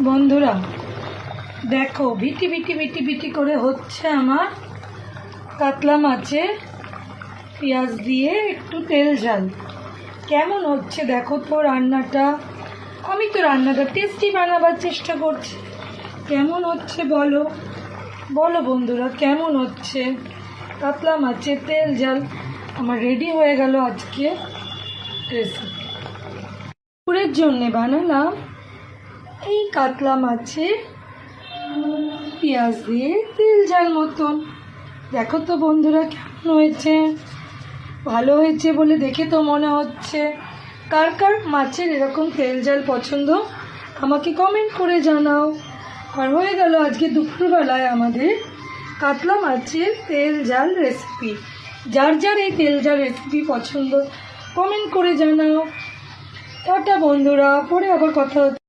বন্ধুরা দেখো ভিটি ভিটি ভিটি ভিটি করে হচ্ছে আমার কাতলা মাছে পেঁয়াজ দিয়ে একটু তেল ঝাল। কেমন হচ্ছে দেখো তো রান্নাটা। আমি তো রান্নাটা টেস্টি বানাবার চেষ্টা করছি। কেমন হচ্ছে বলো বলো বন্ধুরা, কেমন হচ্ছে? কাতলা মাছের তেল ঝাল আমার রেডি হয়ে গেল আজকে রেসিপি। দুপুরের জন্যে বানালাম এই কাতলা মাছের পেঁয়াজ দিয়ে তেল ঝাল মতন। দেখো তো বন্ধুরা কেমন হয়েছে। ভালো হয়েছে বলে দেখে তো মনে হচ্ছে। কার কার মাছের এরকম তেল ঝাল পছন্দ আমাকে কমেন্ট করে জানাও। আর হয়ে গেল আজকে দুপুরবেলায় আমাদের কাতলা মাছের তেল ঝাল রেসিপি। যার যার এই তেল ঝাল রেসিপি পছন্দ কমেন্ট করে জানাও। টাটা বন্ধুরা, পরে আবার কথা হচ্ছে।